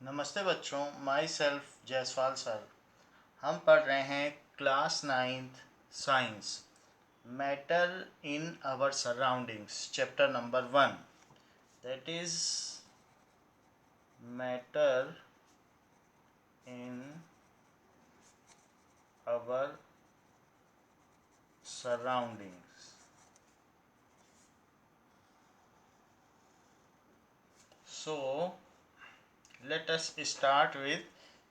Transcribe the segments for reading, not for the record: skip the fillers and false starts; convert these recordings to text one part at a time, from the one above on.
नमस्ते बच्चों, my self Jaiswal sir. हम पढ़ रहे हैं class 9th science, matter in our surroundings, chapter number 1, that is matter in our surroundings. So let us start with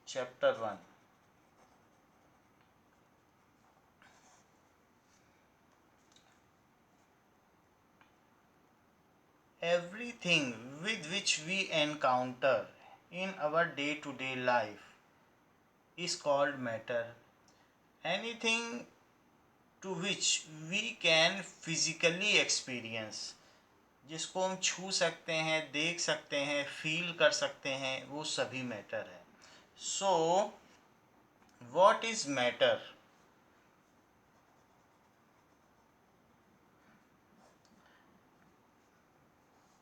chapter 1. Everything with which we encounter in our day-to-day life is called matter. Anything to which we can physically experience, जिसको हम छू सकते हैं, देख सकते हैं, feel कर सकते हैं, वो सभी मैटर है। So what is matter?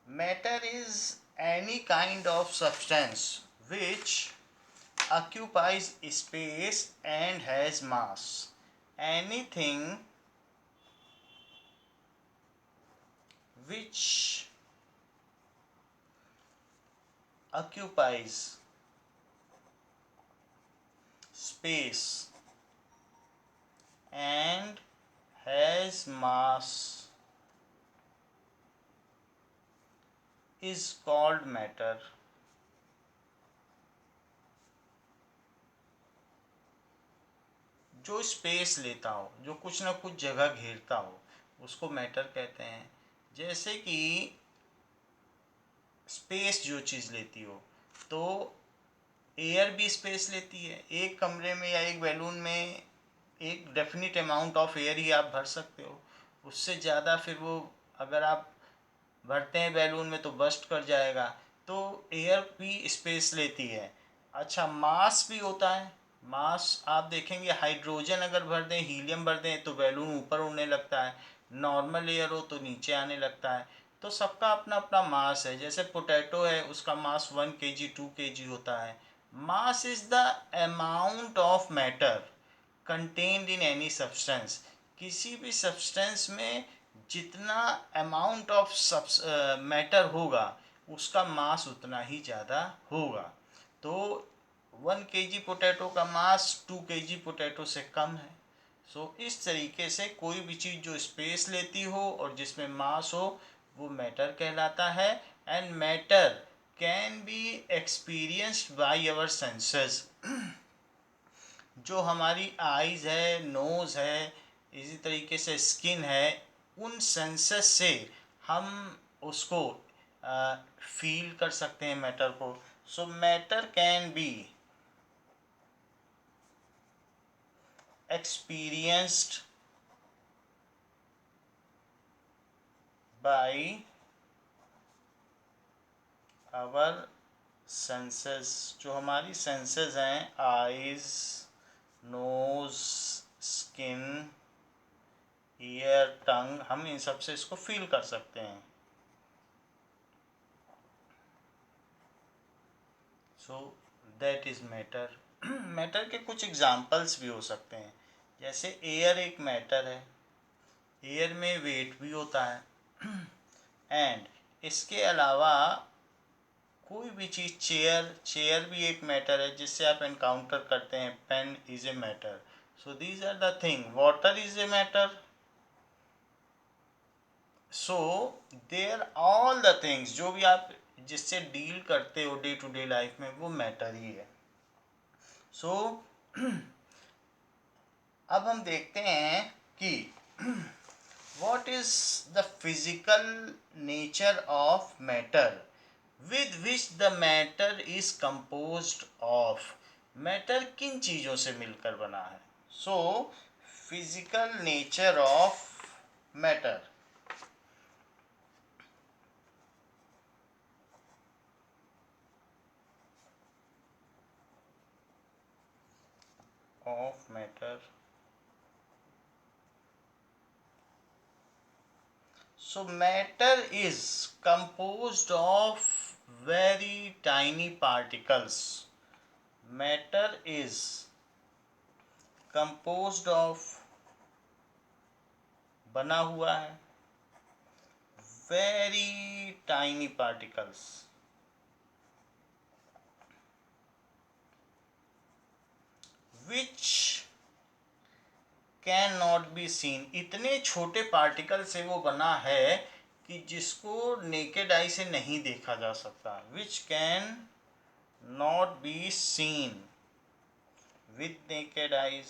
Matter is any kind of substance which occupies space and has mass. Anything which occupies space and has mass is called matter. जो स्पेस लेता हो, जो कुछ ना कुछ जगह घेरता हो, उसको मैटर कहते हैं। जैसे कि स्पेस जो चीज़ लेती हो, तो एयर भी स्पेस लेती है। एक कमरे में या एक बैलून में एक डेफिनिट अमाउंट ऑफ एयर ही आप भर सकते हो। उससे ज़्यादा फिर वो अगर आप भरते हैं बैलून में तो बस्ट कर जाएगा। तो एयर भी स्पेस लेती है। अच्छा, मास भी होता है। मास आप देखेंगे, हाइड्रोजन अगर भर दें, हीलियम भर दें, तो बैलून ऊपर उड़ने लगता है। नॉर्मल एयर हो तो नीचे आने लगता है। तो सबका अपना अपना मास है। जैसे पोटैटो है, उसका मास 1 kg 2 kg होता है। Mass is the amount of matter contained in any substance. किसी भी सब्सटेंस में जितना अमाउंट ऑफ मैटर होगा, उसका मास उतना ही ज़्यादा होगा। तो 1 kg पोटैटो का मास 2 kg पोटैटो से कम है। सो इस तरीके से कोई भी चीज़ जो स्पेस लेती हो और जिसमें मास हो, वो मैटर कहलाता है। And matter can be experienced by our senses. जो हमारी आइज़ है, नोज़ है, इसी तरीके से स्किन है, उन सेंसेस से हम उसको फील कर सकते हैं मैटर को। सो matter can B experienced by our senses। जो हमारी सेंसेस हैं, आइज, नोज, स्किन, ईयर, टंग, हम इन सब से इसको फील कर सकते हैं। So that is matter. Matter के कुछ एग्जाम्पल्स भी हो सकते हैं। जैसे एयर एक मैटर है। एयर में वेट भी होता है। एंड इसके अलावा कोई भी चीज़, चेयर भी एक मैटर है जिससे आप एनकाउंटर करते हैं। Pen is a matter. So these are the thing. Water is a matter. So there all the things जो भी आप जिससे डील करते हो डे टू डे लाइफ में, वो मैटर ही है। सो अब हम देखते हैं कि what is the physical nature of matter with which the matter is composed of। Matter किन चीज़ों से मिलकर बना है? So physical nature of matter. Of matter. So matter is composed of very tiny particles. Matter is composed of, बना हुआ है very tiny particles which can not be scene. इतने छोटे पार्टिकल से वो बना है कि जिसको नेकेड आई से नहीं देखा जा सकता. विच can not be seen with naked eyes.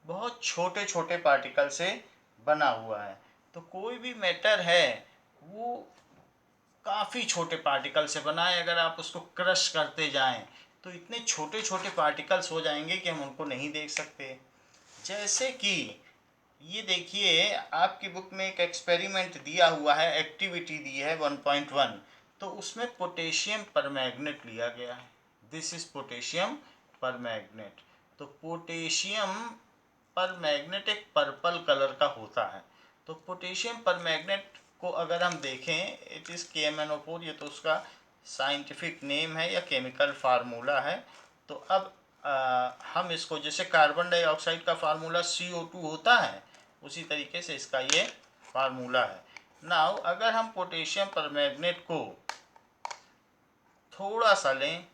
बहुत छोटे छोटे पार्टिकल से बना हुआ है. तो कोई भी मैटर है वो काफ़ी छोटे पार्टिकल से बना है. अगर आप उसको क्रश करते जाएं तो इतने छोटे छोटे पार्टिकल्स हो जाएंगे कि हम उनको नहीं देख सकते. जैसे कि ये देखिए, आपकी बुक में एक एक्सपेरिमेंट दिया हुआ है, एक्टिविटी दी है 1.1. तो उसमें पोटेशियम परमैग्नेट लिया गया है. This is potassium परमैग्नेट. तो पोटेशियम परमैग्नेट एक पर्पल कलर का होता है. तो पोटेशियम परमैग्नेट को अगर हम देखें, इट इज़ KMnO4. ये तो उसका साइंटिफिक नेम है या केमिकल फार्मूला है. तो अब हम इसको, जैसे कार्बन डाइऑक्साइड का फार्मूला CO2 होता है, उसी तरीके से इसका ये फार्मूला है. नाउ अगर हम पोटेशियम परमैग्नेट को थोड़ा सा लें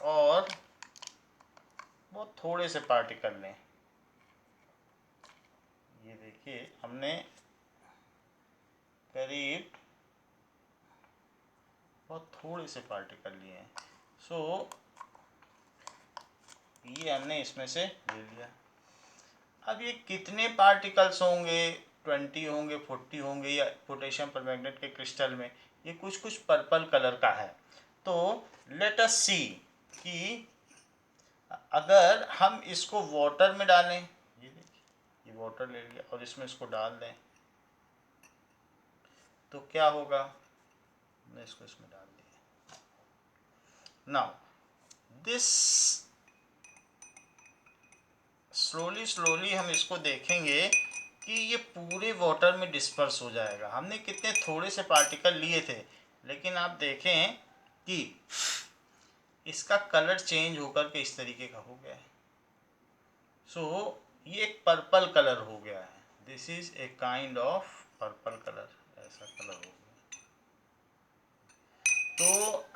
और बहुत थोड़े से पार्टिकल लें, ये देखिए हमने करीब बहुत थोड़े से पार्टिकल लिए हैं. सो ये हमने इसमें से ले लिया. अब ये कितने पार्टिकल्स होंगे, 20 होंगे, 40 होंगे, या पोटेशियम परमैग्नेट के क्रिस्टल में ये कुछ कुछ पर्पल कलर का है. तो लेट अस सी कि अगर हम इसको वाटर में डालें, ये देखिए ये वाटर ले लिया और इसमें इसको डाल दें तो क्या होगा. मैं इसको इसमें डाल दिया. नाउ दिस स्लोली हम इसको देखेंगे कि ये पूरे वाटर में डिस्पर्स हो जाएगा. हमने कितने थोड़े से पार्टिकल लिए थे, लेकिन आप देखें कि इसका कलर चेंज होकर के इस तरीके का हो गया है. सो ये एक पर्पल कलर हो गया है. This is a kind of purple colour. ऐसा कलर हो गया. तो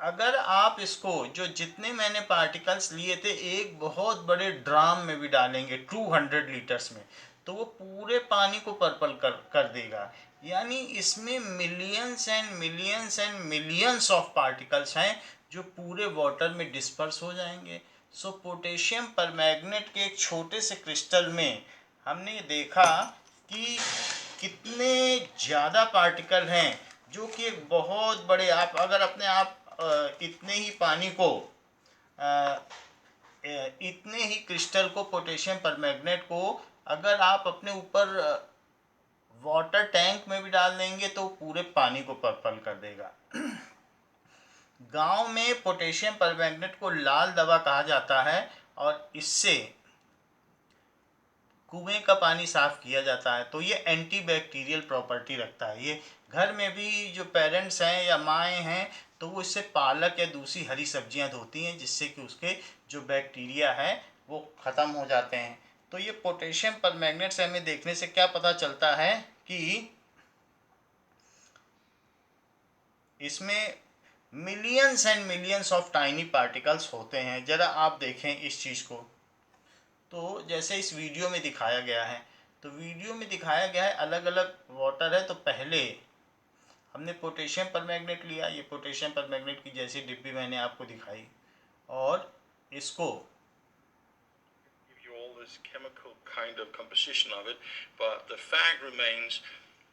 अगर आप इसको, जो जितने मैंने पार्टिकल्स लिए थे, एक बहुत बड़े ड्राम में भी डालेंगे 200 लीटर्स में, तो वो पूरे पानी को पर्पल कर देगा. यानी इसमें millions and millions of particles हैं जो पूरे वाटर में डिस्पर्स हो जाएंगे. सो पोटेशियम परमैग्नेट के एक छोटे से क्रिस्टल में हमने देखा कि कितने ज़्यादा पार्टिकल हैं, जो कि एक बहुत बड़े, आप अगर अपने आप इतने ही पानी को, इतने ही क्रिस्टल को, पोटेशियम परमैग्नेट को अगर आप अपने ऊपर वाटर टैंक में भी डाल देंगे तो पूरे पानी को पर्पल कर देगा. गांव में पोटेशियम परमैग्नेट को लाल दवा कहा जाता है और इससे कुएं का पानी साफ किया जाता है. तो ये एंटीबैक्टीरियल प्रॉपर्टी रखता है. ये घर में भी जो पेरेंट्स हैं या माएँ हैं तो वो इससे पालक या दूसरी हरी सब्जियां धोती हैं, जिससे कि उसके जो बैक्टीरिया है वो ख़त्म हो जाते हैं. तो ये पोटेशियम परमैग्नेट से हमें देखने से क्या पता चलता है कि इसमें millions and millions of tiny particles होते हैं. ज़रा आप देखें इस चीज़ को. तो जैसे इस वीडियो में दिखाया गया है, तो वीडियो में दिखाया गया है अलग अलग वाटर है. तो पहले हमने पोटेशियम परमैग्नेट लिया, ये पोटेशियम परमैग्नेट की जैसी डिब्बी मैंने आपको दिखाई, और इसको all this chemical kind of composition of it, but the fact remains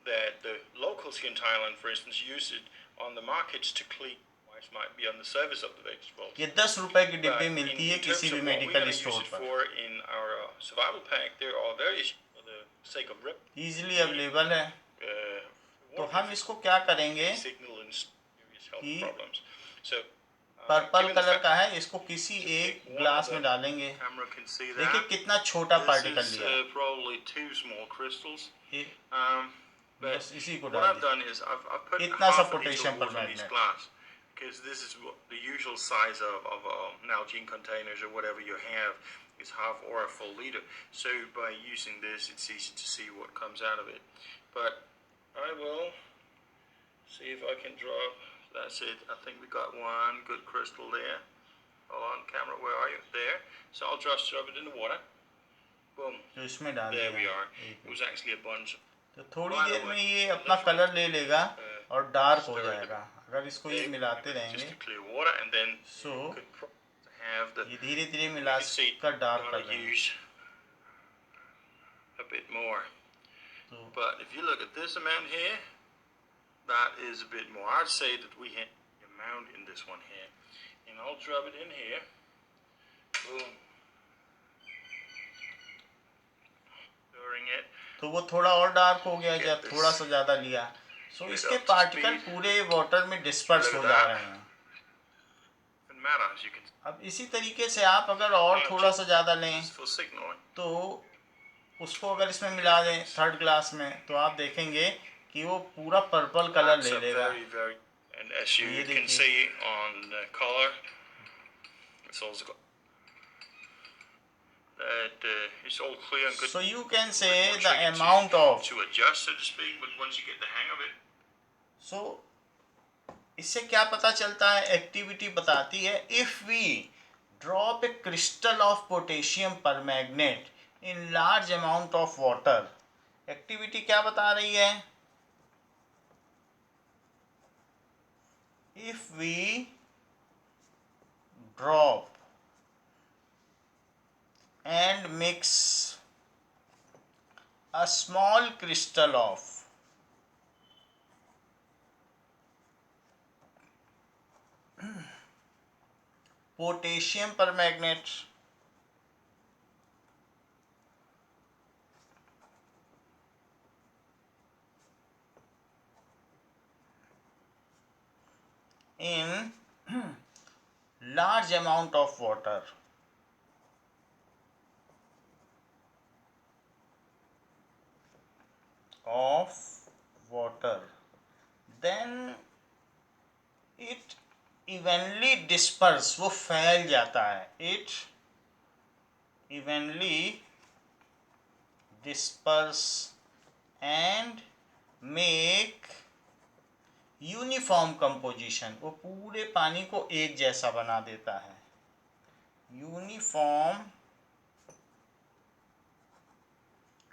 that the locals here in Thailand, for instance, use it on the markets to clean. Might be on the surface of the vegetables. ये 10 रुपए की डिब्बी मिलती है किसी भी medical store पर. In our survival pack, they are very, for the sake of rip, easily available है. तो हम इसको क्या करेंगे signal and serious health problems. So purple given the colour fact का है, इसको किसी एक one of ग्लास the में डालेंगे, camera can see देखिए that. कितना छोटा This पार्टिकल is लिया है। probably 2 small crystals. ये But बस इसी को what डाल I've done is I've put इतना सा half a liter potassium of water in each permanganate. glass because this is what the usual size of Nalgene containers or whatever you have is half or a full liter. So by using this, it's easy to see what comes out of it. But I will see if I can drop. That's it. I think we got one good crystal there. Hold on, camera. Where are you? There. So I'll just drop it in the water. Boom. तो इसमें डाल There we दिया। are. It was actually a bunch. तो थोड़ी By the देर में way, ये it अपना looks colour like, ले लेगा और डार्क हो stir it a जाएगा। अगर इसको ये bit. मिलाते Just रहेंगे a clear water, and then So, you could have the. ये धीरे धीरे You मिला can see कर डार्क कर gotta रहे हैं। use a bit more. तो But if you look at this amount here, that is a bit more. I'd say that we have the amount in this one here, and I'll drop it in here. Boom. Stirring it. तो वो थोड़ा और dark हो गया जब Get थोड़ा this. सा ज़्यादा लिया। सो Get इसके up to पार्टिकल speed. पूरे वाटर में डिस्पर्स Look हो at जा that. रहे हैं। Doesn't matter, as you can अब इसी तरीके से आप अगर और थोड़ा सा ज़्यादा लें see for signaling. तो उसको अगर इसमें मिला दें थर्ड ग्लास में, तो आप देखेंगे कि वो पूरा पर्पल कलर That's ले a लेगा। very, and as you ये can देखिए। see on the color, it's also got that it's all clear and good. So you can say More the tricky amount of to adjust, so to speak, but once you get the hang of it, so इससे क्या पता चलता है, activity बताती है if we drop a crystal of potassium permanganate in large amount of water, activity क्या बता रही है, if we drop and mix a small crystal of potassium permanganate in large amount of water, then it evenly disperse, वो फैल जाता है, it evenly disperse and make uniform composition, वो पूरे पानी को एक जैसा बना देता है, uniform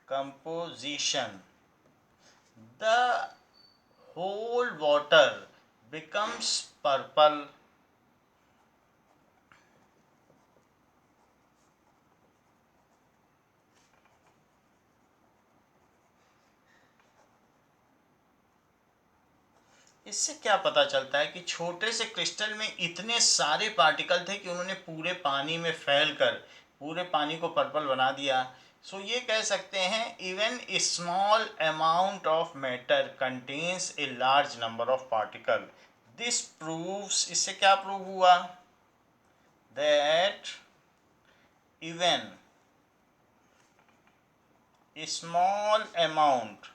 composition, the whole water becomes purple इससे क्या पता चलता है कि छोटे से क्रिस्टल में इतने सारे पार्टिकल थे कि उन्होंने पूरे पानी में फैलकर पूरे पानी को पर्पल बना दिया। सो ये कह सकते हैं even small amount of matter contains a large number of particle. This proves, इससे क्या प्रूव हुआ, दैट इवन स्मॉल अमाउंट,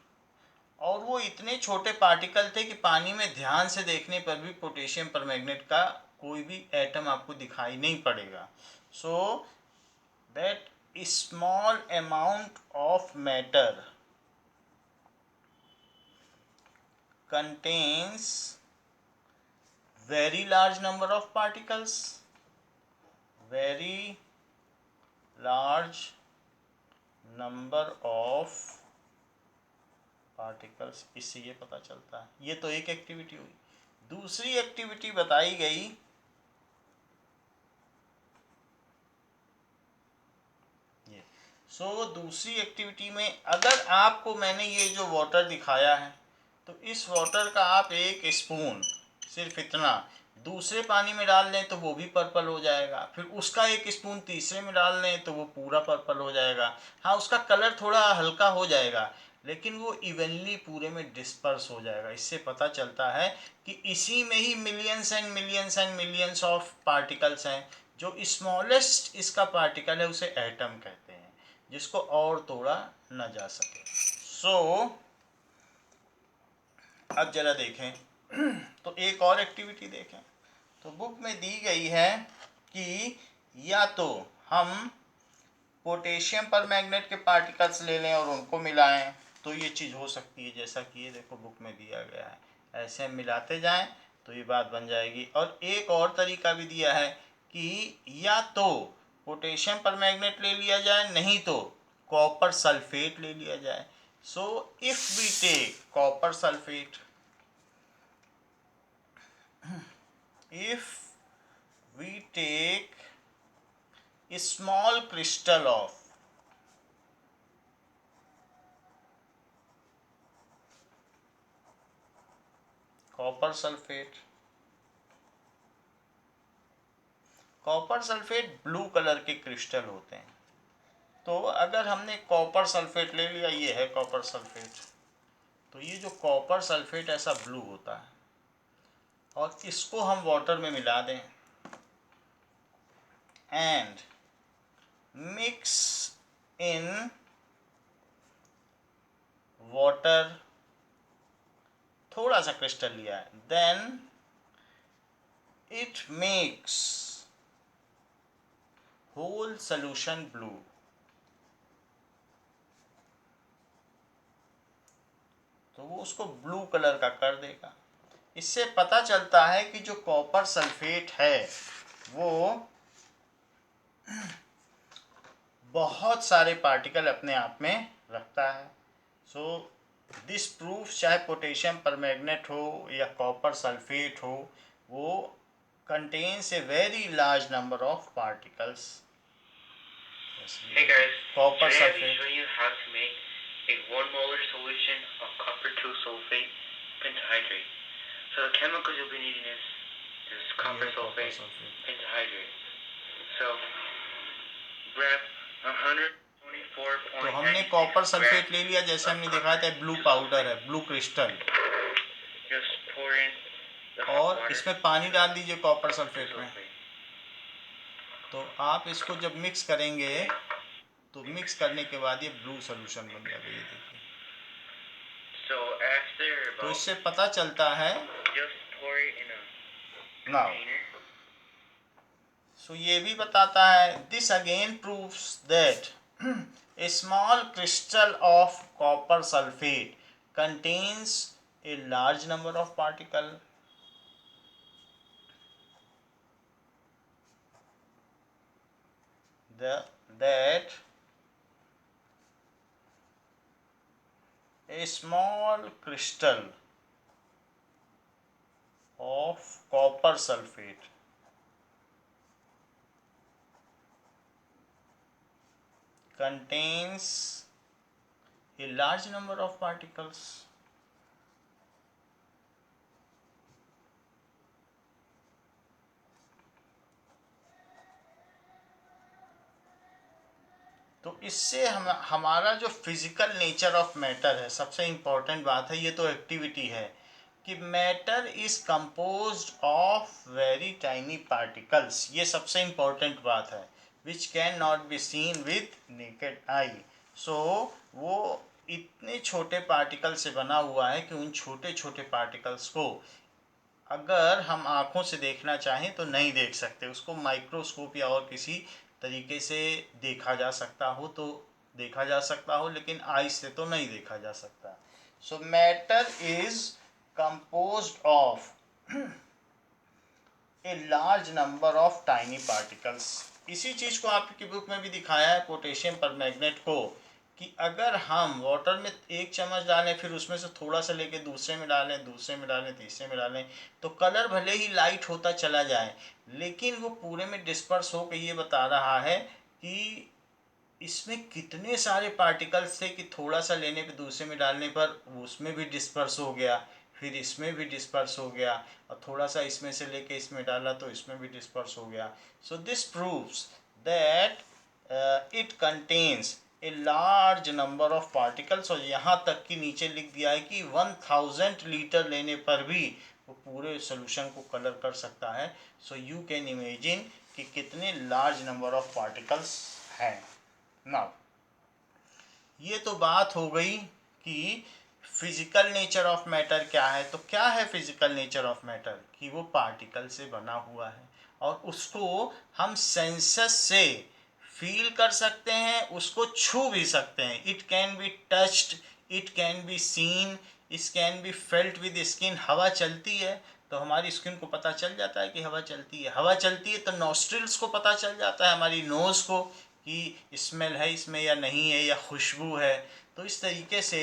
और वो इतने छोटे पार्टिकल थे कि पानी में ध्यान से देखने पर भी पोटेशियम परमैंगनेट का कोई भी एटम आपको दिखाई नहीं पड़ेगा। So that small amount of matter contains very large number of particles, very large number of particles, इससे ये पता चलता है। ये तो एक एक्टिविटी हुई। दूसरी एक्टिविटी बताई गई ये। दूसरी एक्टिविटी में अगर आपको मैंने ये जो वाटर दिखाया है, तो इस वाटर का आप एक स्पून, सिर्फ इतना, दूसरे पानी में डाल लें तो वो भी पर्पल हो जाएगा, फिर उसका एक स्पून तीसरे में डाल लें तो वो पूरा पर्पल हो जाएगा। हाँ, उसका कलर थोड़ा हल्का हो जाएगा, लेकिन वो इवनली पूरे में डिस्पर्स हो जाएगा। इससे पता चलता है कि इसी में ही millions and millions and millions of particles हैं। जो स्मॉलेस्ट इसका पार्टिकल है उसे एटम कहते हैं, जिसको और तोड़ा न जा सके। अब जरा देखें तो एक और एक्टिविटी देखें। तो बुक में दी गई है कि या तो हम पोटेशियम पर मैग्नेट के पार्टिकल्स ले लें और उनको मिलाएं, तो ये चीज़ हो सकती है, जैसा कि ये देखो बुक में दिया गया है। ऐसे हम मिलाते जाएं तो ये बात बन जाएगी। और एक और तरीका भी दिया है कि या तो पोटेशियम पर मैग्नेट ले लिया जाए, नहीं तो कॉपर सल्फेट ले लिया जाए। So if we take copper sulphate, if we take a small crystal of copper sulfate, copper sulphate blue colour के क्रिस्टल होते हैं। तो अगर हमने कॉपर सल्फेट ले लिया, ये है कॉपर सल्फेट, तो ये जो कॉपर सल्फेट ऐसा ब्लू होता है, और इसको हम वाटर में मिला दें एंड मिक्स इन वाटर, थोड़ा सा क्रिस्टल लिया है, then it makes whole solution blue. तो वो उसको ब्लू कलर का कर देगा। इससे पता चलता है कि जो कॉपर सल्फेट है वो बहुत सारे पार्टिकल अपने आप में रखता है। सो दिस प्रूफ, चाहे पोटेशियम परमैग्नेट हो या कॉपर सल्फेट हो, वो contains a very large number of particles. Hey guys, copper today I'll be sulphate, showing you how to make a 1 molar solution of copper 2 sulfate pentahydrate. So the chemicals you'll be needing is copper sulfate pentahydrate. So grab 124.9. तो हमने copper sulphate ले लिया, जैसे हमने दिखाया था, blue powder है, blue crystal, Just pour in the hot और water. इसमें पानी डाल दीजिए कॉपर सल्फेट में। तो आप इसको जब मिक्स करेंगे तो मिक्स करने के बाद ये ब्लू सॉल्यूशन बन जाएगा, ये देखिए। So after तो about, इससे पता चलता है just pour it in a now, container. सो ये भी बताता है, this again proves that A small crystal of copper sulphate contains a large number of particle. that a small crystal of copper sulfate contains a large number of particles. तो इससे हमारा जो physical nature of matter है, सबसे important बात है, ये तो एक्टिविटी है कि matter is composed of very tiny particles. ये सबसे इम्पोर्टेंट बात है, which can not be seen with naked eye. So वो इतने छोटे पार्टिकल से बना हुआ है कि उन छोटे छोटे पार्टिकल्स को अगर हम आँखों से देखना चाहें तो नहीं देख सकते। उसको माइक्रोस्कोप या और किसी तरीके से देखा जा सकता हो तो देखा जा सकता हो, लेकिन आई से तो नहीं देखा जा सकता। सो matter is composed of a large number of tiny particles. इसी चीज़ को आपकी बुक में भी दिखाया है पोटेशियम परमैग्नेट को, कि अगर हम वाटर में 1 चम्मच डालें, फिर उसमें से थोड़ा सा लेके दूसरे में डालें, दूसरे में डालें, तीसरे में डालें, तो कलर भले ही लाइट होता चला जाए, लेकिन वो पूरे में डिस्पर्स होकर ये बता रहा है कि इसमें कितने सारे पार्टिकल्स थे कि थोड़ा सा लेने पे दूसरे में डालने पर उसमें भी डिस्पर्स हो गया, फिर इसमें भी डिस्पर्स हो गया, और थोड़ा सा इसमें से लेके इसमें डाला तो इसमें भी डिस्पर्स हो गया। So this proves that it contains a large number of particles, और यहाँ तक कि नीचे लिख दिया है कि 1000 लीटर लेने पर भी वो पूरे सोल्यूशन को कलर कर सकता है। सो यू कैन इमेजिन कि कितने लार्ज नंबर ऑफ पार्टिकल्स हैं। नाउ ये तो बात हो गई कि फिजिकल नेचर ऑफ मैटर क्या है। तो क्या है फिजिकल नेचर ऑफ मैटर? कि वो पार्टिकल से बना हुआ है और उसको हम सेंसेस से फील कर सकते हैं, उसको छू भी सकते हैं। It can be touched, it can be seen, it can be felt with skin. हवा चलती है तो हमारी स्किन को पता चल जाता है कि हवा चलती है। हवा चलती है तो नॉस्ट्रिल्स को पता चल जाता है, हमारी नोज़ को, कि स्मेल है इसमें या नहीं है, या खुशबू है। तो इस तरीके से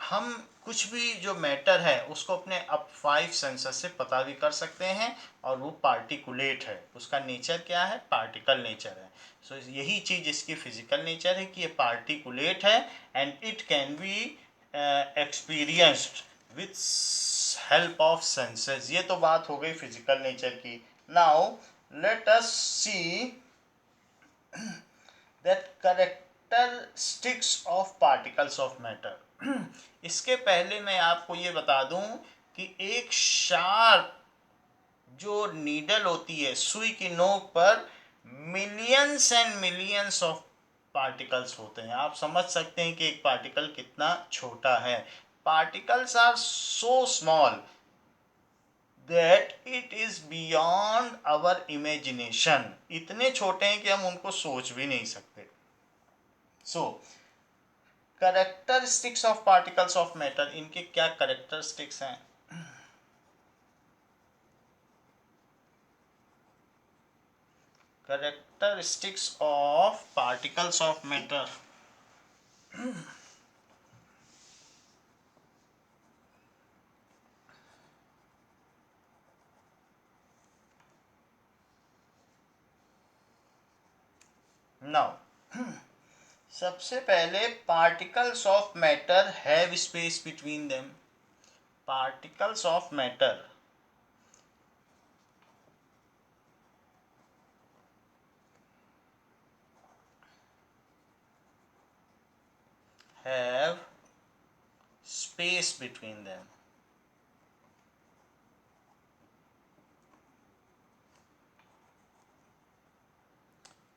हम कुछ भी जो मैटर है उसको अपने अप 5 सेंसर से पता भी कर सकते हैं, और वो पार्टिकुलेट है। उसका नेचर क्या है? पार्टिकल नेचर है। सो यही चीज़ इसकी फिजिकल नेचर है कि ये पार्टिकुलेट है and it can be experienced with help of senses. ये तो बात हो गई फिजिकल नेचर की। Now let us see that characteristics of particles of matter। इसके पहले मैं आपको ये बता दूं कि एक शार्प जो नीडल होती है, सुई की नोक पर millions and millions of particles होते हैं। आप समझ सकते हैं कि एक पार्टिकल कितना छोटा है। Particles are so small that it is beyond our imagination। इतने छोटे हैं कि हम उनको सोच भी नहीं सकते। So characteristics of particles of matter, इनके क्या characteristics हैं? Characteristics of particles of matter। Now सबसे पहले particles of matter have space between them। Particles of matter have space between them।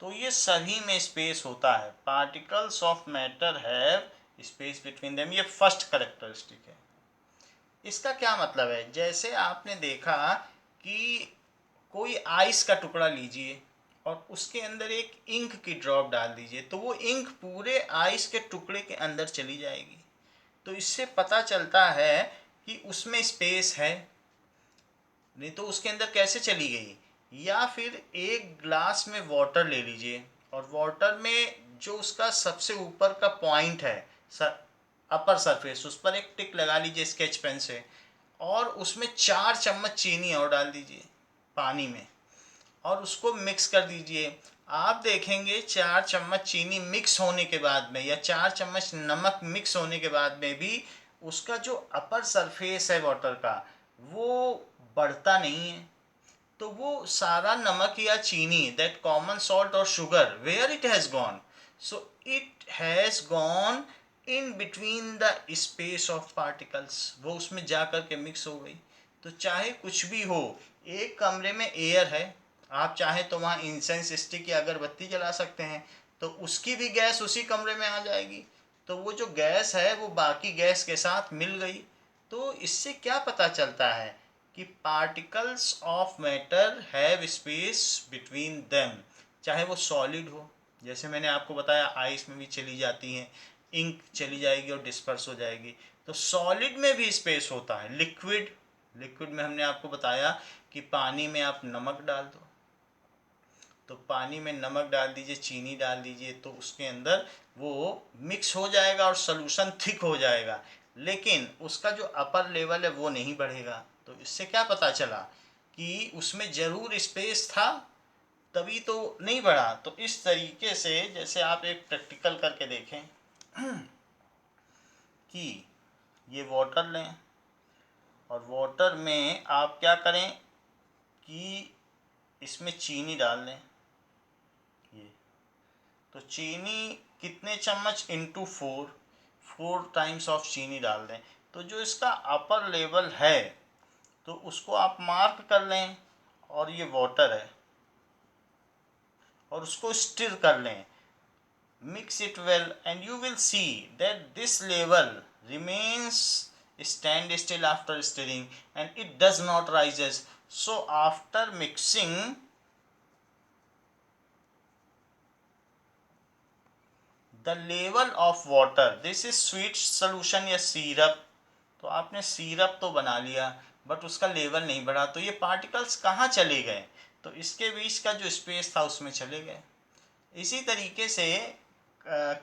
तो ये सभी में स्पेस होता है। Particles of matter have space between them, ये फर्स्ट कैरेक्टरिस्टिक है। इसका क्या मतलब है? जैसे आपने देखा कि कोई आइस का टुकड़ा लीजिए और उसके अंदर एक इंक की ड्रॉप डाल दीजिए, तो वो इंक पूरे आइस के टुकड़े के अंदर चली जाएगी। तो इससे पता चलता है कि उसमें स्पेस है, नहीं तो उसके अंदर कैसे चली गई? या फिर एक ग्लास में वाटर ले लीजिए और वाटर में जो उसका सबसे ऊपर का पॉइंट है, अपर सरफेस, उस पर एक टिक लगा लीजिए स्केच पेन से, और उसमें 4 चम्मच चीनी और डाल दीजिए पानी में और उसको मिक्स कर दीजिए। आप देखेंगे 4 चम्मच चीनी मिक्स होने के बाद में या 4 चम्मच नमक मिक्स होने के बाद में भी उसका जो अपर सरफेस है वाटर का, वो बढ़ता नहीं है। तो वो सारा नमक या चीनी, दैट कॉमन सॉल्ट और sugar, where it has gone? So it has gone in between the space of particles. वो उसमें जा कर के मिक्स हो गई। तो चाहे कुछ भी हो, एक कमरे में एयर है, आप चाहें तो वहाँ इंसेंस स्टिक या अगरबत्ती जला सकते हैं, तो उसकी भी गैस उसी कमरे में आ जाएगी। तो वो जो गैस है वो बाकी गैस के साथ मिल गई। तो इससे क्या पता चलता है? कि particles of matter have space between them. चाहे वो सॉलिड हो, जैसे मैंने आपको बताया आइस में भी चली जाती हैं, इंक चली जाएगी और डिस्पर्स हो जाएगी। तो सॉलिड में भी स्पेस होता है। लिक्विड, लिक्विड में हमने आपको बताया कि पानी में आप नमक डाल दो, तो पानी में नमक डाल दीजिए, चीनी डाल दीजिए, तो उसके अंदर वो मिक्स हो जाएगा और सॉल्यूशन थिक हो जाएगा, लेकिन उसका जो अपर लेवल है वो नहीं बढ़ेगा। तो इससे क्या पता चला? कि उसमें ज़रूर स्पेस था, तभी तो नहीं बढ़ा। तो इस तरीके से जैसे आप एक प्रैक्टिकल करके देखें कि ये वाटर लें और वाटर में आप क्या करें कि इसमें चीनी डाल लें। ये तो चीनी कितने चम्मच इंटू 4 टाइम्स ऑफ चीनी डाल दें। तो जो इसका अपर लेवल है तो उसको आप मार्क कर लें, और ये वाटर है, और उसको स्टिर कर लें, mix it well, and you will see that this level remains stand still after stirring and it does not rises. So after mixing the level of water, this is sweet solution या syrup, तो आपने syrup तो बना लिया but उसका level नहीं बढ़ा, तो ये पार्टिकल्स कहाँ चले गए, तो इसके बीच का जो स्पेस था उसमें चले गए। इसी तरीके से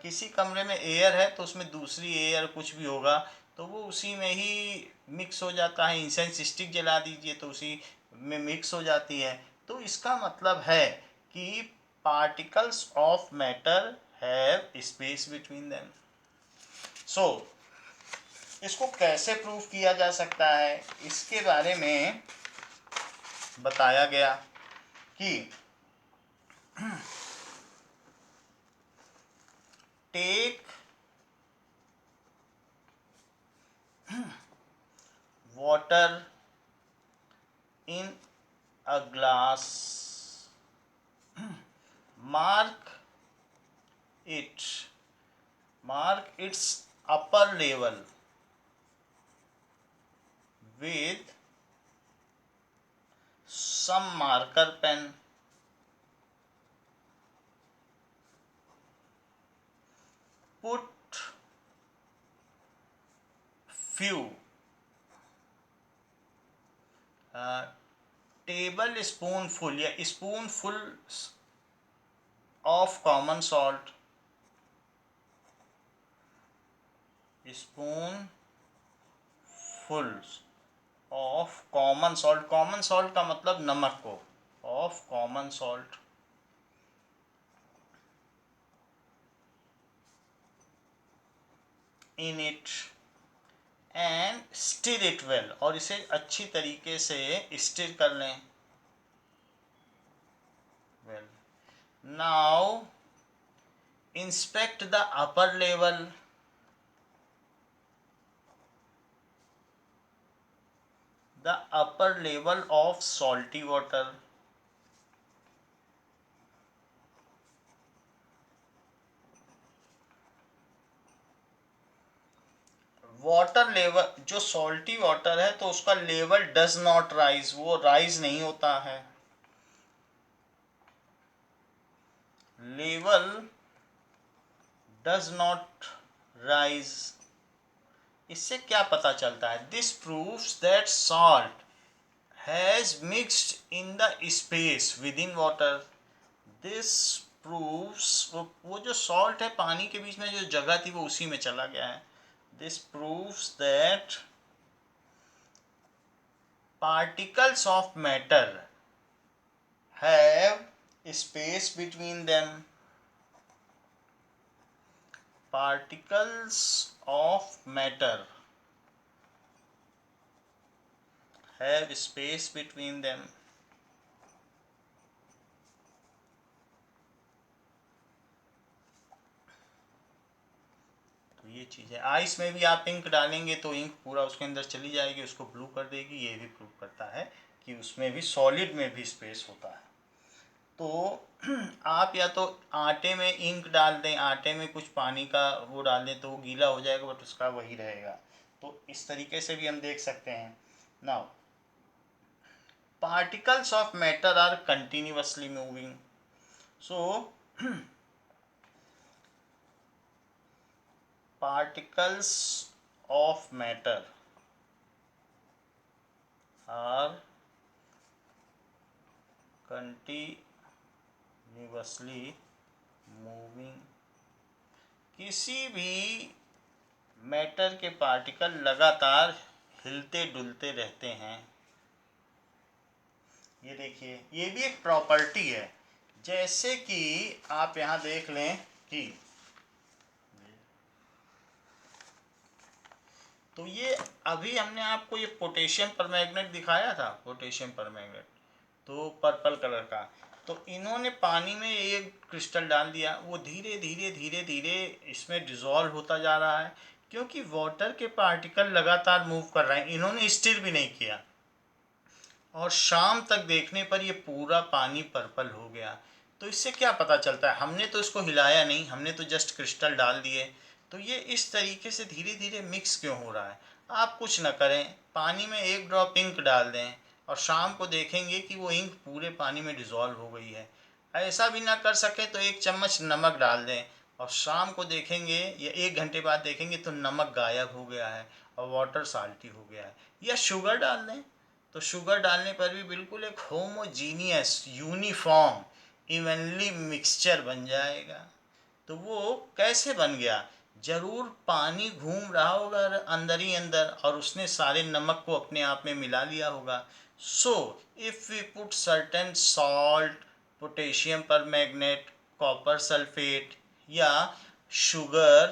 किसी कमरे में एयर है तो उसमें दूसरी एयर कुछ भी होगा तो वो उसी में ही मिक्स हो जाता है। इंसेंस स्टिक जला दीजिए तो उसी में मिक्स हो जाती है। तो इसका मतलब है कि particles of matter have space between them. So इसको कैसे प्रूव किया जा सकता है, इसके बारे में बताया गया कि take water in a glass, mark its upper level with some marker pen, put few table spoonful या spoonful of common salt, spoonful of common salt, common salt का मतलब नमक को, of common salt in it and stir it well, और इसे अच्छी तरीके से स्टिर कर लें। Well, now inspect the upper level, the upper level of salty water, water level, जो सॉल्टी वाटर है तो उसका लेवल डज नॉट राइज, वो राइज नहीं होता है। लेवल डज नॉट राइज, इससे क्या पता चलता है? This proves that salt has mixed in the space with in water. This proves, वो जो सॉल्ट है पानी के बीच में जो जगह थी वो उसी में चला गया है। This proves that particles of matter have space between them. Particles of matter have space between them. ये चीज़ है। आइस में भी आप इंक डालेंगे तो इंक पूरा उसके अंदर चली जाएगी, उसको ब्लू कर देगी। ये भी प्रूव करता है कि उसमें भी, सॉलिड में भी स्पेस होता है। तो आप या तो आटे में इंक डाल दें, आटे में कुछ पानी का वो डाल दें तो वो गीला हो जाएगा बट उसका वही रहेगा। तो इस तरीके से भी हम देख सकते हैं। Now particles of matter are continuously moving, so particles of matter are continuously moving। किसी भी मैटर के पार्टिकल लगातार हिलते डुलते रहते हैं। ये देखिए, ये भी एक प्रॉपर्टी है। जैसे कि आप यहाँ देख लें कि तो ये अभी हमने आपको ये पोटेशियम परमैंगनेट दिखाया था, पोटेशियम परमैंगनेट तो पर्पल कलर का। तो इन्होंने पानी में एक क्रिस्टल डाल दिया, वो धीरे धीरे धीरे धीरे इसमें डिज़ोल्व होता जा रहा है, क्योंकि वाटर के पार्टिकल लगातार मूव कर रहे हैं, इन्होंने स्टिर भी नहीं किया। और शाम तक देखने पर ये पूरा पानी पर्पल हो गया। तो इससे क्या पता चलता है, हमने तो इसको हिलाया नहीं, हमने तो जस्ट क्रिस्टल डाल दिए, तो ये इस तरीके से धीरे धीरे मिक्स क्यों हो रहा है। आप कुछ न करें, पानी में एक ड्रॉप इंक डाल दें और शाम को देखेंगे कि वो इंक पूरे पानी में डिज़ोल्व हो गई है। ऐसा भी ना कर सके तो एक चम्मच नमक डाल दें और शाम को देखेंगे या 1 घंटे बाद देखेंगे तो नमक गायब हो गया है और वाटर साल्टी हो गया है। या शुगर डाल दें, तो शुगर डालने पर भी बिल्कुल एक होमोजीनियस यूनिफॉर्म इवनली मिक्सचर बन जाएगा। तो वो कैसे बन गया, जरूर पानी घूम रहा होगा अंदर ही अंदर और उसने सारे नमक को अपने आप में मिला लिया होगा। So if we put certain salt, potassium permanganate, copper sulphate या शुगर,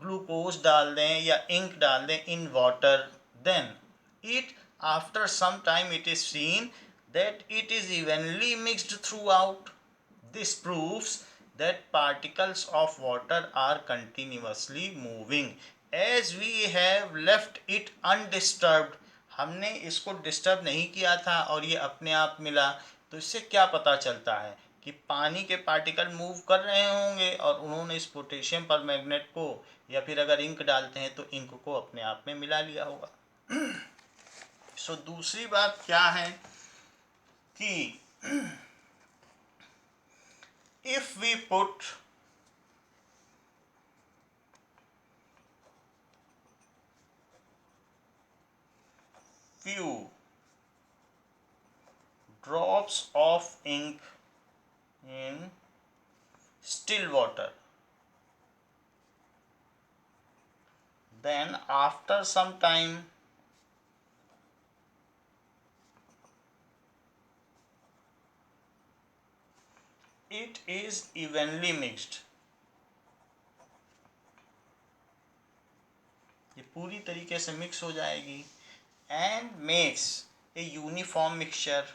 ग्लूकोज डाल दें या इंक डाल दें in water, then it after some time it is seen that it is evenly mixed throughout. This proves that particles of water are continuously moving as we have left it undisturbed. हमने इसको disturb नहीं किया था और ये अपने आप मिला। तो इससे क्या पता चलता है कि पानी के पार्टिकल मूव कर रहे होंगे और उन्होंने इस पोटेशियम पर मैग्नेट को या फिर अगर इंक डालते हैं तो इंक को अपने आप में मिला लिया होगा। सो दूसरी बात क्या है कि if we put few drops of ink in still water, then after some time it is evenly mixed. ये पूरी तरीके से मिक्स हो जाएगी and makes a uniform mixture.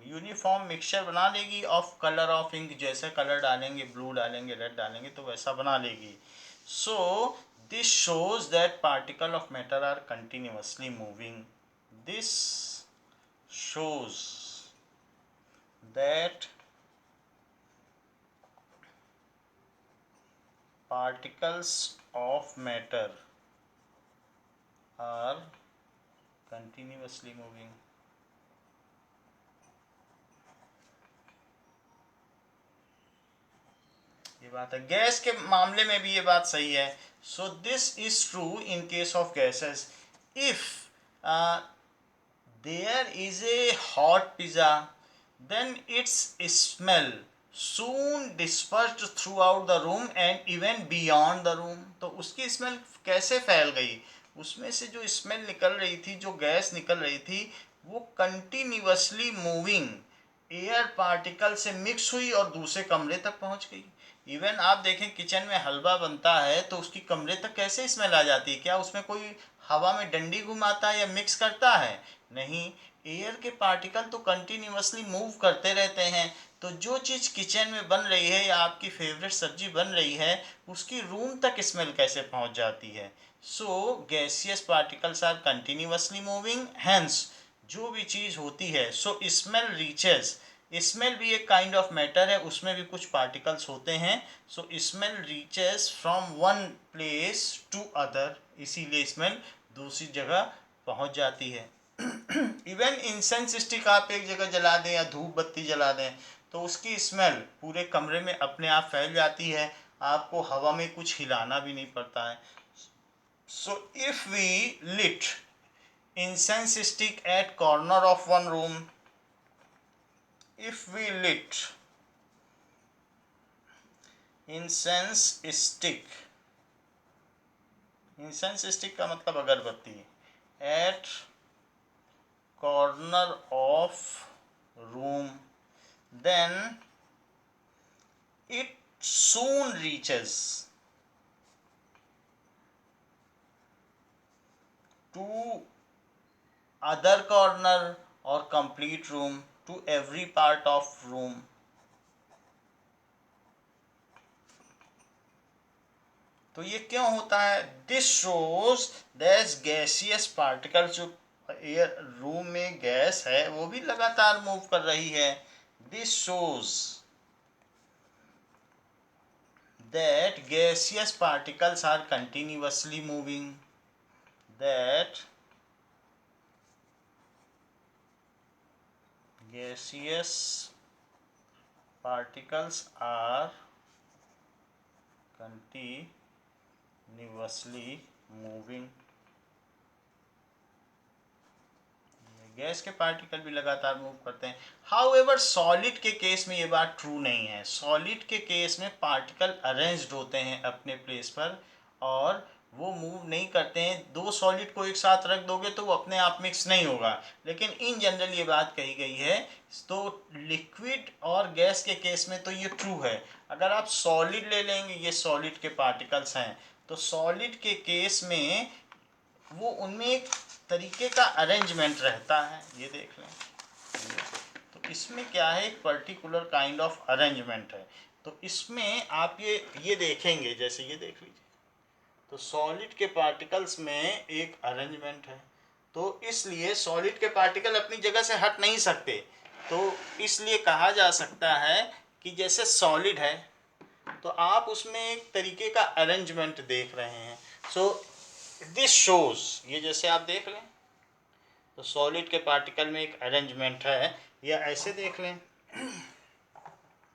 Uniform mixture बना लेगी ऑफ कलर ऑफ इंक, जैसे कलर डालेंगे, ब्लू डालेंगे, रेड डालेंगे तो वैसा बना लेगी। So this shows that particle of matter are continuously moving. This shows that particles of matter are continuously moving. ये बात है, गैस के मामले में भी ये बात सही है। So this is true in case of gases. If there is a hot pizza, then its smell soon dispersed throughout the room and even beyond the room. तो उसकी स्मेल कैसे फैल गई, उसमें से जो स्मेल निकल रही थी, जो गैस निकल रही थी, वो कंटिन्यूअसली मूविंग एयर पार्टिकल से मिक्स हुई और दूसरे कमरे तक पहुंच गई। इवन आप देखें किचन में हलवा बनता है तो उसकी कमरे तक कैसे स्मेल आ जाती है, क्या उसमें कोई हवा में डंडी घुमाता है या मिक्स करता है? नहीं, एयर के पार्टिकल तो कंटिन्यूअसली मूव करते रहते हैं। तो जो चीज़ किचन में बन रही है या आपकी फेवरेट सब्जी बन रही है, उसकी रूम तक स्मेल कैसे पहुंच जाती है? So gaseous particles are continuously moving, hence जो भी चीज़ होती है, सो स्मेल रीचेस, स्मेल भी एक काइंड ऑफ मैटर है, उसमें भी कुछ पार्टिकल्स होते हैं। So smell reaches from one place to other, इसीलिए स्मेल दूसरी जगह पहुंच जाती है। इवन इंसेंस स्टिक आप एक जगह जला दें या धूप बत्ती जला दें तो उसकी स्मेल पूरे कमरे में अपने आप फैल जाती है, आपको हवा में कुछ हिलाना भी नहीं पड़ता है। So if we lit incense stick at corner of one room, if we lit incense stick, incense stick का मतलब अगरबत्ती, at corner of room, then it soon reaches to other corner or complete room, to every part of room. तो ये क्यों होता है? This shows that gaseous particles, जो air room में गैस है वो भी लगातार मूव कर रही है. This shows that gaseous particles are continuously moving, that gaseous particles are continuously moving. Gas के पार्टिकल भी लगातार मूव करते हैं. हाउएवर सॉलिड के केस में ये बात ट्रू नहीं है. सॉलिड के केस में पार्टिकल अरेंज्ड होते हैं अपने प्लेस पर और वो मूव नहीं करते हैं. दो सॉलिड को एक साथ रख दोगे तो वो अपने आप मिक्स नहीं होगा, लेकिन इन जनरल ये बात कही गई है. तो लिक्विड और गैस के केस में तो ये ट्रू है. अगर आप सॉलिड ले लेंगे, ये सॉलिड के पार्टिकल्स हैं, तो सॉलिड के केस में वो उनमें एक तरीके का अरेंजमेंट रहता है. ये देख लें, तो इसमें क्या है, एक पर्टिकुलर काइंड ऑफ अरेंजमेंट है. तो इसमें आप ये देखेंगे, जैसे ये देख लीजिए, तो सॉलिड के पार्टिकल्स में एक अरेंजमेंट है. तो इसलिए सॉलिड के पार्टिकल अपनी जगह से हट नहीं सकते. तो इसलिए कहा जा सकता है कि जैसे सॉलिड है तो आप उसमें एक तरीके का अरेंजमेंट देख रहे हैं. सो दिस शोज, ये जैसे आप देख लें तो सॉलिड के पार्टिकल में एक अरेंजमेंट है, या ऐसे देख लें,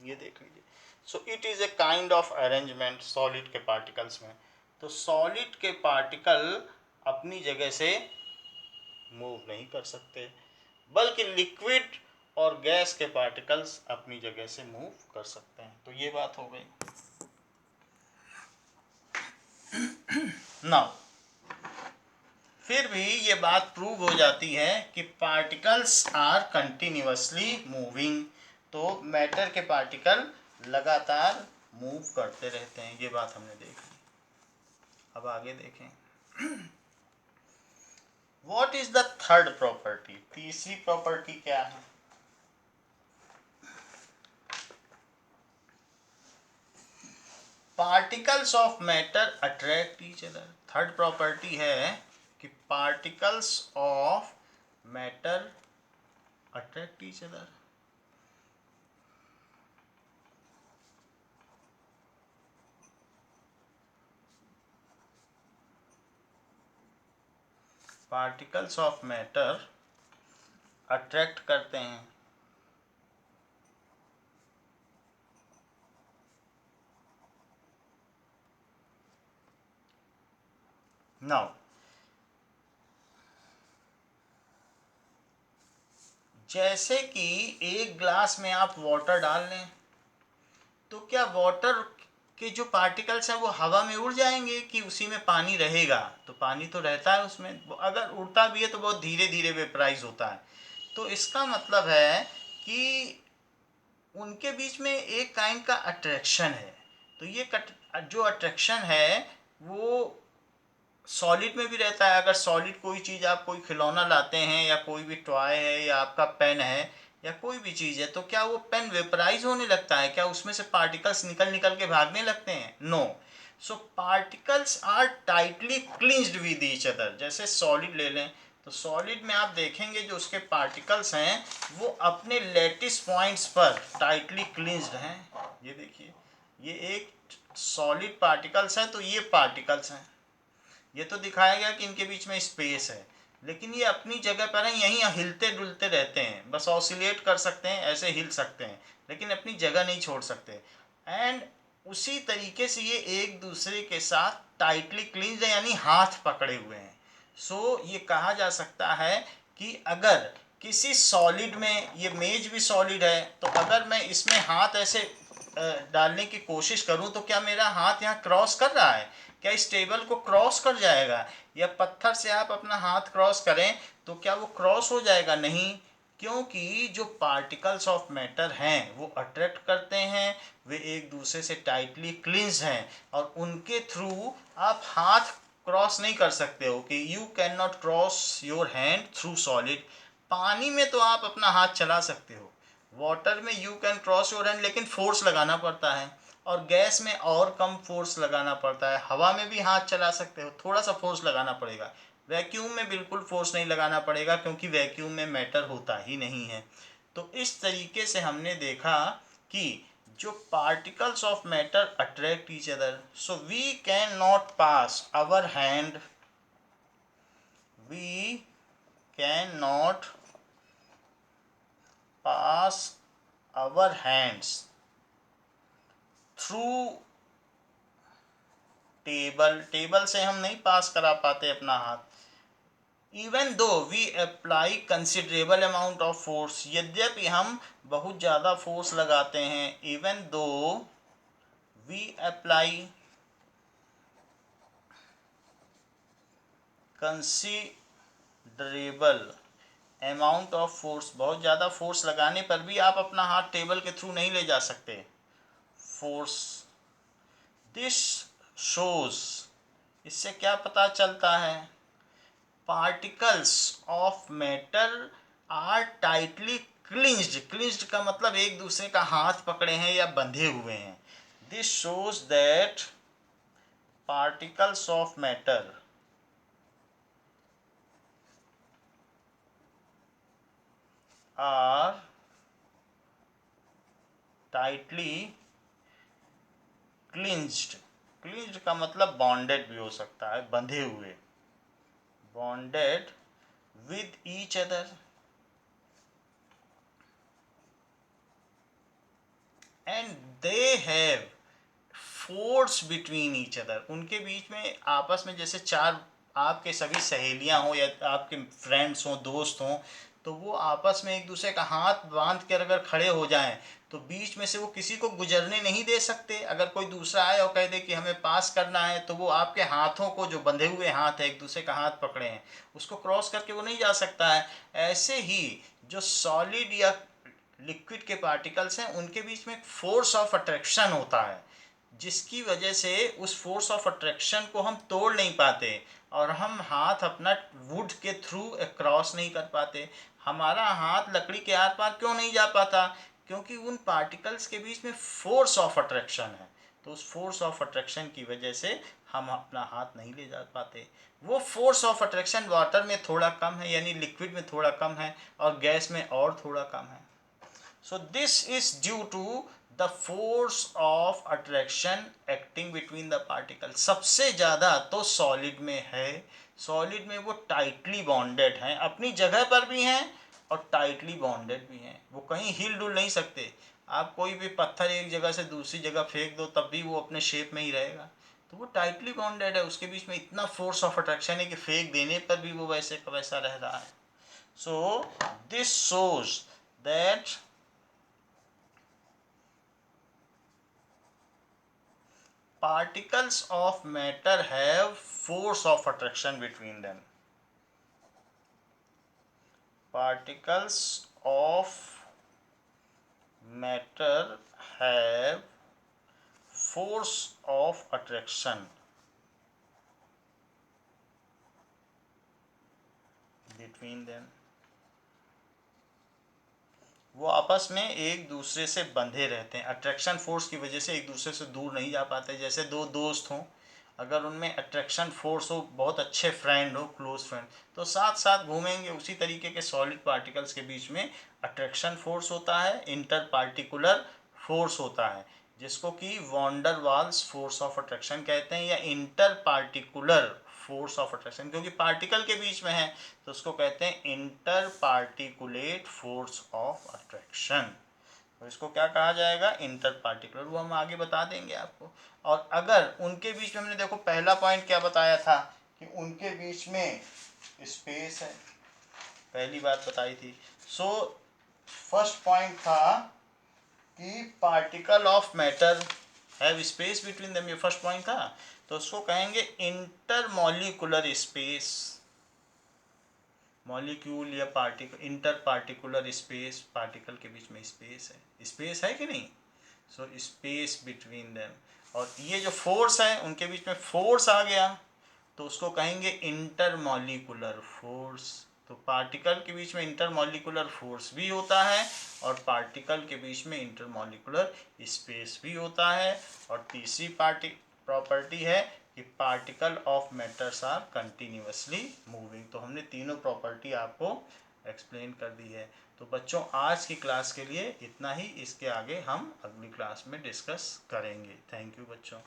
ये देख लीजिए. So it is a kind of arrangement solid के पार्टिकल्स में. तो सॉलिड के पार्टिकल अपनी जगह से मूव नहीं कर सकते, बल्कि लिक्विड और गैस के पार्टिकल्स अपनी जगह से मूव कर सकते हैं. तो ये बात हो गई. नाउ फिर भी ये बात प्रूव हो जाती है कि पार्टिकल्स आर कंटिन्यूअसली मूविंग. तो मैटर के पार्टिकल लगातार मूव करते रहते हैं. ये बात हमने देखी. अब आगे देखें. What is the third property? तीसरी प्रॉपर्टी क्या है? Particles of matter attract each other. Third property है कि particles of matter attract each other. Particles of matter attract करते हैं. नाउ जैसे कि एक ग्लास में आप वाटर डाल लें, तो क्या वाटर के जो पार्टिकल्स हैं वो हवा में उड़ जाएंगे कि उसी में पानी रहेगा? तो पानी तो रहता है उसमें. अगर उड़ता भी है तो बहुत धीरे धीरे वेपराइज होता है. तो इसका मतलब है कि उनके बीच में एक काइंड का अट्रैक्शन है. तो ये जो अट्रैक्शन है वो सॉलिड में भी रहता है. अगर सॉलिड कोई चीज़, आप कोई खिलौना लाते हैं या कोई भी टॉय है या आपका पेन है या कोई भी चीज़ है, तो क्या वो पेन वेपराइज होने लगता है? क्या उसमें से पार्टिकल्स निकल निकल के भागने लगते हैं? No. So particles are tightly clinged with each other. जैसे सॉलिड ले लें, तो सॉलिड में आप देखेंगे जो उसके पार्टिकल्स हैं वो अपने लेटिस पॉइंट्स पर टाइटली क्लिंज्ड हैं. ये देखिए, ये एक सॉलिड पार्टिकल्स हैं, तो ये पार्टिकल्स हैं. ये तो दिखाया गया कि इनके बीच में स्पेस है, लेकिन ये अपनी जगह पर हैं. यहीं हिलते डुलते रहते हैं, बस ऑसिलेट कर सकते हैं, ऐसे हिल सकते हैं, लेकिन अपनी जगह नहीं छोड़ सकते. एंड उसी तरीके से ये एक दूसरे के साथ टाइटली क्लिंज्ड है, यानी हाथ पकड़े हुए हैं. सो ये कहा जा सकता है कि अगर किसी सॉलिड में, ये मेज भी सॉलिड है, तो अगर मैं इसमें हाथ ऐसे डालने की कोशिश करूं तो क्या मेरा हाथ यहाँ क्रॉस कर रहा है? क्या इस टेबल को क्रॉस कर जाएगा? या पत्थर से आप अपना हाथ क्रॉस करें तो क्या वो क्रॉस हो जाएगा? नहीं, क्योंकि जो पार्टिकल्स ऑफ मैटर हैं वो अट्रैक्ट करते हैं, वे एक दूसरे से टाइटली क्लिंज हैं, और उनके थ्रू आप हाथ क्रॉस नहीं कर सकते हो कि you can not cross your hand through solid. पानी में तो आप अपना हाथ चला सकते हो, वाटर में you can cross your hand, लेकिन फोर्स लगाना पड़ता है, और गैस में और कम फोर्स लगाना पड़ता है। हवा में भी हाथ चला सकते हो, थोड़ा सा फोर्स लगाना पड़ेगा। वैक्यूम में बिल्कुल फोर्स नहीं लगाना पड़ेगा, क्योंकि वैक्यूम में मैटर होता ही नहीं है। तो इस तरीके से हमने देखा कि जो particles of matter attract each other, so we cannot pass our hand, we cannot pass our hands through table से हम नहीं पास करा पाते अपना हाथ। Even though we apply considerable amount of force, यद्यपि हम बहुत ज़्यादा फोर्स लगाते हैं, even though we apply considerable amount of force, बहुत ज़्यादा फोर्स लगाने पर भी आप अपना हाथ टेबल के थ्रू नहीं ले जा सकते फोर्स। दिस शोज, इससे क्या पता चलता है, particles of matter are tightly clinged. Clinged का मतलब एक दूसरे का हाथ पकड़े हैं या बंधे हुए हैं। This shows that particles of matter are tightly clinged. Clinged का मतलब बॉन्डेड भी हो सकता है, बंधे हुए, bonded with each other, and they have force between each other. उनके बीच में आपस में जैसे चार आपके सभी सहेलियां हों या आपके फ्रेंड्स हों, दोस्त हों, तो वो आपस में एक दूसरे का हाथ बांध कर अगर खड़े हो जाएं तो बीच में से वो किसी को गुजरने नहीं दे सकते। अगर कोई दूसरा आए और कह दे कि हमें पास करना है, तो वो आपके हाथों को, जो बंधे हुए हाथ है, एक दूसरे का हाथ पकड़े हैं, उसको क्रॉस करके वो नहीं जा सकता है। ऐसे ही जो सॉलिड या लिक्विड के पार्टिकल्स हैं, उनके बीच में एक फोर्स ऑफ अट्रैक्शन होता है, जिसकी वजह से उस फोर्स ऑफ अट्रैक्शन को हम तोड़ नहीं पाते, और हम हाथ अपना वुड के थ्रू क्रॉस नहीं कर पाते। हमारा हाथ लकड़ी के आर पार क्यों नहीं जा पाता, क्योंकि उन पार्टिकल्स के बीच में फोर्स ऑफ अट्रैक्शन है। तो उस फोर्स ऑफ अट्रैक्शन की वजह से हम अपना हाथ नहीं ले जा पाते। वो फोर्स ऑफ अट्रैक्शन वाटर में थोड़ा कम है, यानी लिक्विड में थोड़ा कम है, और गैस में और थोड़ा कम है। So this is due to the force of attraction acting between the particles. सबसे ज़्यादा तो सॉलिड में है। सॉलिड में वो टाइटली बॉन्डेड हैं, अपनी जगह पर भी हैं और टाइटली बॉन्डेड भी हैं। वो कहीं हिल डुल नहीं सकते। आप कोई भी पत्थर एक जगह से दूसरी जगह फेंक दो, तब भी वो अपने शेप में ही रहेगा। तो वो टाइटली बॉन्डेड है, उसके बीच में इतना फोर्स ऑफ अट्रैक्शन है कि फेंक देने पर भी वो वैसे का वैसा रह रहा है। So this shows that particles of matter have force of attraction between them. Particles of matter have force of attraction between them. वो आपस में एक दूसरे से बंधे रहते हैं। अट्रैक्शन फोर्स की वजह से एक दूसरे से दूर नहीं जा पाते। जैसे दो दोस्त हों, अगर उनमें अट्रैक्शन फोर्स हो, बहुत अच्छे फ्रेंड हो, क्लोज फ्रेंड, तो साथ साथ घूमेंगे। उसी तरीके के सॉलिड पार्टिकल्स के बीच में अट्रैक्शन फोर्स होता है, इंटर पार्टिकुलर फोर्स होता है, जिसको कि वॉन डर वाल्स फोर्स ऑफ अट्रैक्शन कहते हैं, या inter particular force of attraction, क्योंकि पार्टिकल के बीच में है तो उसको कहते हैं inter particulate force of attraction. तो इसको क्या कहा जाएगा, इंटर पार्टिकुलर। वो हम आगे बता देंगे आपको। और अगर उनके बीच में, हमने देखो पहला पॉइंट क्या बताया था कि उनके बीच में स्पेस है, पहली बात बताई थी। सो फर्स्ट पॉइंट था कि particle of matter have space between them, ये फर्स्ट पॉइंट था। तो उसको कहेंगे इंटरमॉलिक्यूलर स्पेस। मॉलिक्यूल या particle, inter particular space, particle के बीच में स्पेस है कि नहीं। So space between them. और ये जो फोर्स है, उनके बीच में फोर्स आ गया, तो उसको कहेंगे इंटरमॉलिक्यूलर फोर्स। तो पार्टिकल के बीच में इंटरमॉलिक्यूलर फोर्स भी होता है और पार्टिकल के बीच में इंटरमॉलिक्यूलर स्पेस भी होता है। और तीसरी प्रॉपर्टी है कि particle of matters are continuously moving. तो हमने तीनों प्रॉपर्टी आपको एक्सप्लेन कर दी है। तो बच्चों आज की क्लास के लिए इतना ही, इसके आगे हम अगली क्लास में डिस्कस करेंगे। थैंक यू बच्चों।